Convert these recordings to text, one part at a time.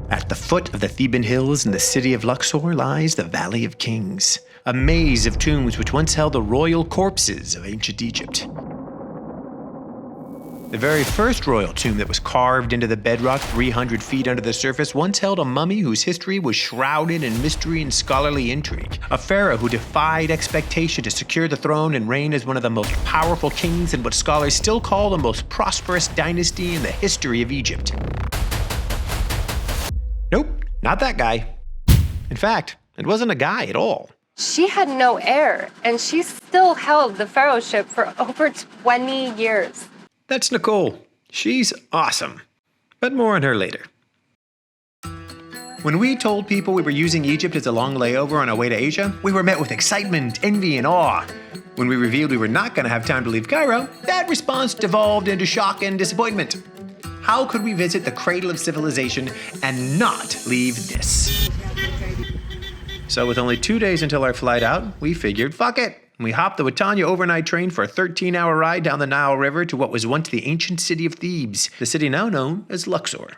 At the foot of the Theban hills in the city of Luxor lies the Valley of Kings, a maze of tombs which once held the royal corpses of ancient Egypt. The very first royal tomb that was carved into the bedrock 300 feet under the surface once held a mummy whose history was shrouded in mystery and scholarly intrigue. A pharaoh who defied expectation to secure the throne and reign as one of the most powerful kings in what scholars still call the most prosperous dynasty in the history of Egypt. Nope, not that guy. In fact, it wasn't a guy at all. She had no heir, and she still held the pharaohship for over 20 years. That's Nicole. She's awesome. But more on her later. When we told people we were using Egypt as a long layover on our way to Asia, we were met with excitement, envy, and awe. When we revealed we were not going to have time to leave Cairo, that response devolved into shock and disappointment. How could we visit the cradle of civilization and not leave this? So with only 2 days until our flight out, we figured, fuck it. We hopped the Watanya overnight train for a 13-hour ride down the Nile River to what was once the ancient city of Thebes, the city now known as Luxor.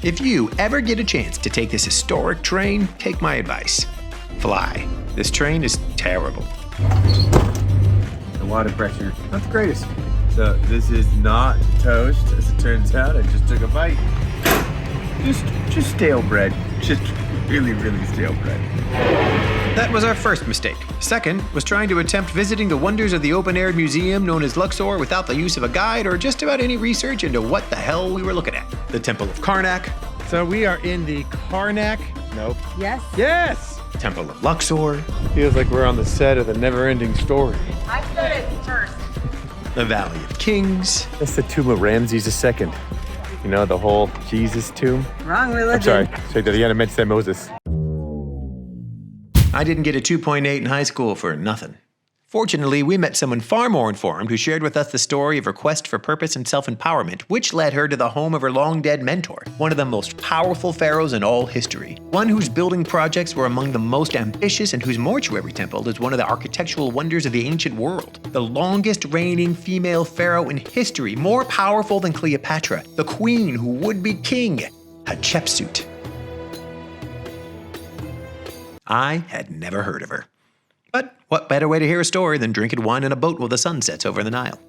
If you ever get a chance to take this historic train, take my advice. Fly. This train is terrible. The water pressure, not the greatest. So this is not toast, as it turns out. I just took a bite. Just stale bread. Just really, really stale bread. That was our first mistake. Second was trying to attempt visiting the wonders of the open-air museum known as Luxor without the use of a guide or just about any research into what the hell we were looking at. The Temple of Karnak. So we are in the Karnak. Nope. Yes. Yes! Temple of Luxor. Feels like we're on the set of the never-ending story. I said it first. The Valley of Kings. That's the tomb of Ramses II. You know, the whole Jesus tomb. Wrong religion. I'm sorry. Say that again. I meant to say Moses. I didn't get a 2.8 in high school for nothing. Fortunately, we met someone far more informed who shared with us the story of her quest for purpose and self-empowerment, which led her to the home of her long-dead mentor, one of the most powerful pharaohs in all history, one whose building projects were among the most ambitious and whose mortuary temple is one of the architectural wonders of the ancient world. The longest reigning female pharaoh in history, more powerful than Cleopatra, the queen who would be king, Hatshepsut. I had never heard of her. But what better way to hear a story than drinking wine in a boat while the sun sets over the Nile?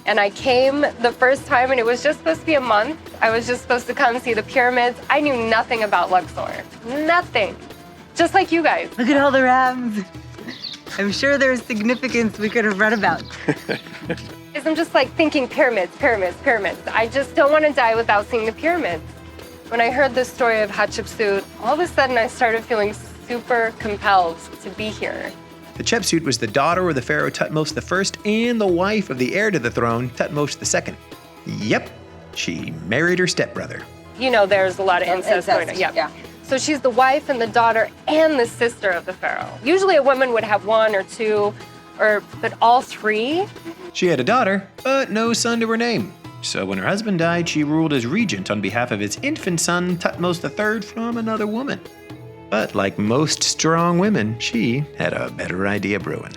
And I came the first time, and it was just supposed to be a month. I was just supposed to come see the pyramids. I knew nothing about Luxor. Nothing. Just like you guys. Look at all the rams. I'm sure there's significance we could have read about. I'm just like thinking pyramids, pyramids, pyramids. I just don't want to die without seeing the pyramids. When I heard the story of Hatshepsut, all of a sudden I started feeling super compelled to be here. Hatshepsut was the daughter of the pharaoh Thutmose I and the wife of the heir to the throne, Thutmose II. Yep, she married her stepbrother. You know, there's a lot of incest going on. Yep. Yeah. So she's the wife and the daughter and the sister of the pharaoh. Usually a woman would have one or two, but all three. She had a daughter, but no son to her name. So when her husband died, she ruled as regent on behalf of his infant son, Thutmose III, from another woman. But like most strong women, she had a better idea brewing.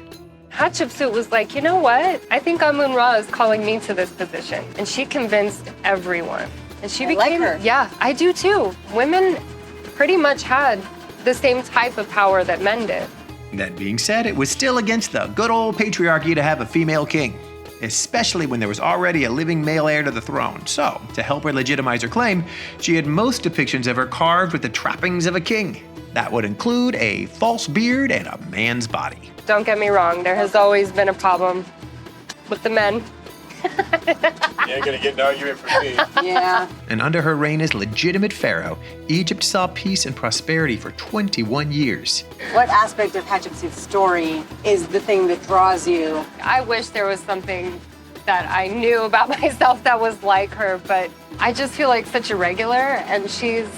Hatshepsut was like, you know what? I think Amun-Ra is calling me to this position. And she convinced everyone. And she became, like her. Yeah, I do too. Women pretty much had the same type of power that men did. That being said, it was still against the good old patriarchy to have a female king, especially when there was already a living male heir to the throne. So, to help her legitimize her claim, she had most depictions of her carved with the trappings of a king. That would include a false beard and a man's body. Don't get me wrong, there has always been a problem with the men. You ain't gonna get an argument from me. Yeah. And under her reign as legitimate pharaoh, Egypt saw peace and prosperity for 21 years. What aspect of Hatshepsut's story is the thing that draws you? I wish there was something that I knew about myself that was like her, but I just feel like such a regular, and she's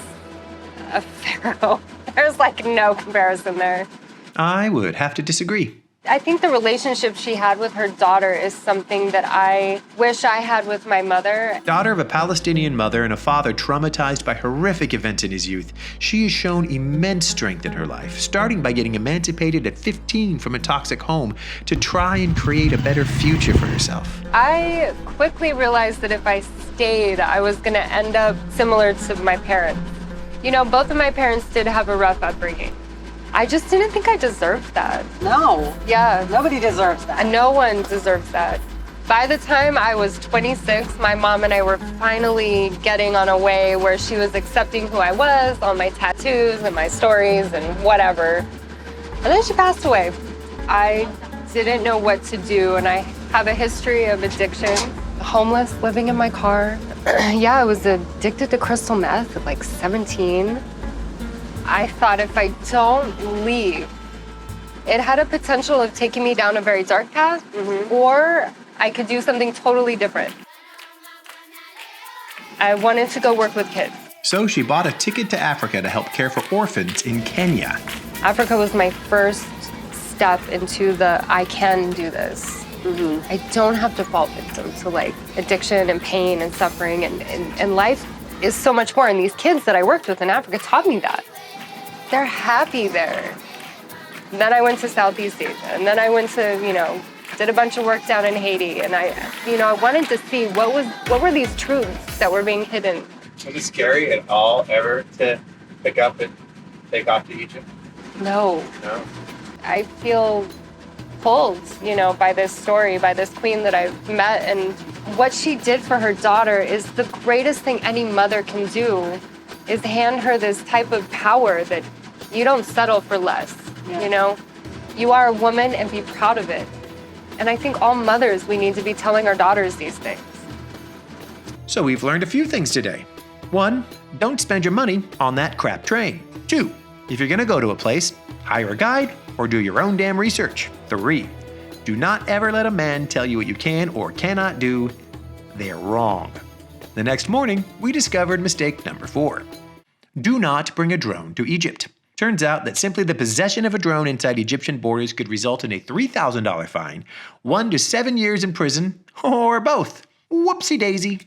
a pharaoh. There's like no comparison there. I would have to disagree. I think the relationship she had with her daughter is something that I wish I had with my mother. Daughter of a Palestinian mother and a father traumatized by horrific events in his youth, she has shown immense strength in her life, starting by getting emancipated at 15 from a toxic home to try and create a better future for herself. I quickly realized that if I stayed, I was going to end up similar to my parents. You know, both of my parents did have a rough upbringing. I just didn't think I deserved that. No. Yeah. Nobody deserves that. No one deserves that. By the time I was 26, my mom and I were finally getting on a way where she was accepting who I was, all my tattoos and my stories and whatever. And then she passed away. I didn't know what to do, and I have a history of addiction. Homeless, living in my car. Yeah, I was addicted to crystal meth at like 17. I thought if I don't leave, it had a potential of taking me down a very dark path, or I could do something totally different. I wanted to go work with kids. So she bought a ticket to Africa to help care for orphans in Kenya. Africa was my first step into the I can do this. I don't have to fall victim to like addiction and pain and suffering, and life is so much more. And these kids that I worked with in Africa taught me that. They're happy there. Then I went to Southeast Asia, and then I went to, did a bunch of work down in Haiti, and I wanted to see what were these truths that were being hidden. Was it scary at all ever to pick up and take off to Egypt? No. No? I feel pulled, by this story, by this queen that I've met, and what she did for her daughter is the greatest thing any mother can do, is hand her this type of power that you don't settle for less, You are a woman and be proud of it. And I think all mothers, we need to be telling our daughters these things. So we've learned a few things today. 1, don't spend your money on that crap train. 2, if you're gonna go to a place, hire a guide or do your own damn research. 3, do not ever let a man tell you what you can or cannot do. They're wrong. The next morning, we discovered mistake number 4. Do not bring a drone to Egypt. Turns out that simply the possession of a drone inside Egyptian borders could result in a $3,000 fine, 1 to 7 years in prison, or both. Whoopsie daisy.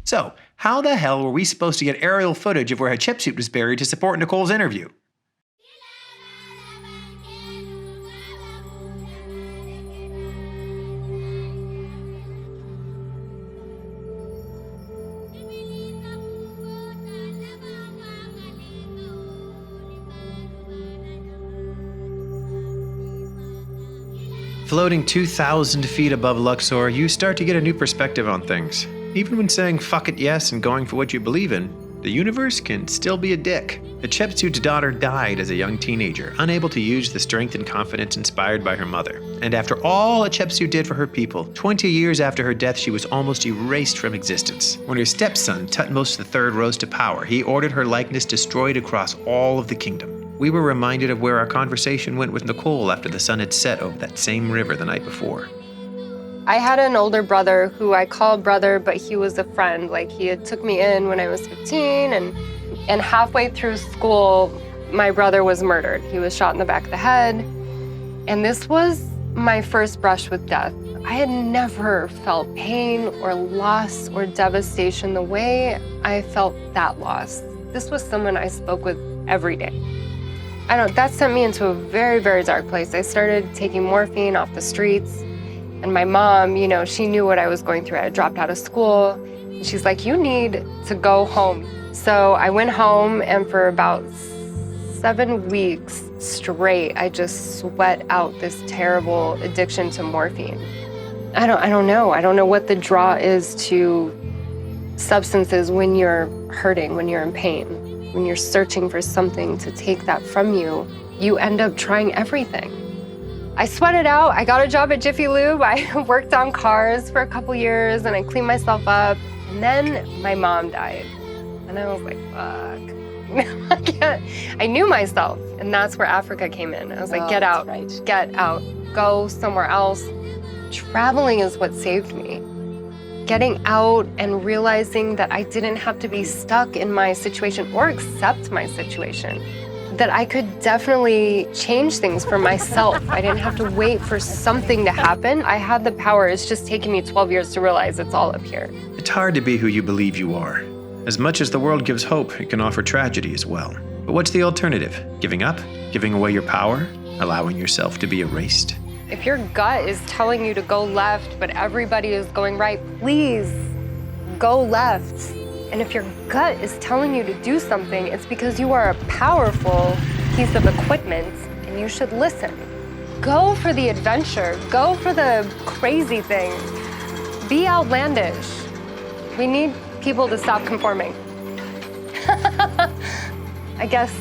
So, how the hell were we supposed to get aerial footage of where Hatshepsut was buried to support Nicole's interview? Floating 2,000 feet above Luxor, you start to get a new perspective on things. Even when saying fuck it yes and going for what you believe in, the universe can still be a dick. Hatshepsut's daughter died as a young teenager, unable to use the strength and confidence inspired by her mother. And after all Hatshepsut did for her people, 20 years after her death, she was almost erased from existence. When her stepson, Tutmos III, rose to power, he ordered her likeness destroyed across all of the kingdom. We were reminded of where our conversation went with Nicole after the sun had set over that same river the night before. I had an older brother who I call brother, but he was a friend. Like, he had took me in when I was 15, and halfway through school, my brother was murdered. He was shot in the back of the head. And this was my first brush with death. I had never felt pain or loss or devastation the way I felt that loss. This was someone I spoke with every day. That sent me into a very, very dark place. I started taking morphine off the streets. And my mom, she knew what I was going through. I had dropped out of school. And she's like, you need to go home. So I went home, and for about 7 weeks straight, I just sweat out this terrible addiction to morphine. I don't know. I don't know what the draw is to substances when you're hurting, when you're in pain. When you're searching for something to take that from you, you end up trying everything. I sweated out. I got a job at Jiffy Lube. I worked on cars for a couple years, and I cleaned myself up. And then my mom died. And I was like, fuck. I knew myself. And that's where Africa came in. I was like, get out, get out, go somewhere else. Traveling is what saved me. Getting out and realizing that I didn't have to be stuck in my situation or accept my situation. That I could definitely change things for myself. I didn't have to wait for something to happen. I had the power. It's just taken me 12 years to realize it's all up here. It's hard to be who you believe you are. As much as the world gives hope, it can offer tragedy as well. But what's the alternative? Giving up? Giving away your power? Allowing yourself to be erased? If your gut is telling you to go left, but everybody is going right, please go left. And if your gut is telling you to do something, it's because you are a powerful piece of equipment and you should listen. Go for the adventure. Go for the crazy things. Be outlandish. We need people to stop conforming. I guess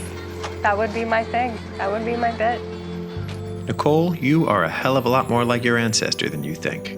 that would be my thing. That would be my bit. Nicole, you are a hell of a lot more like your ancestor than you think.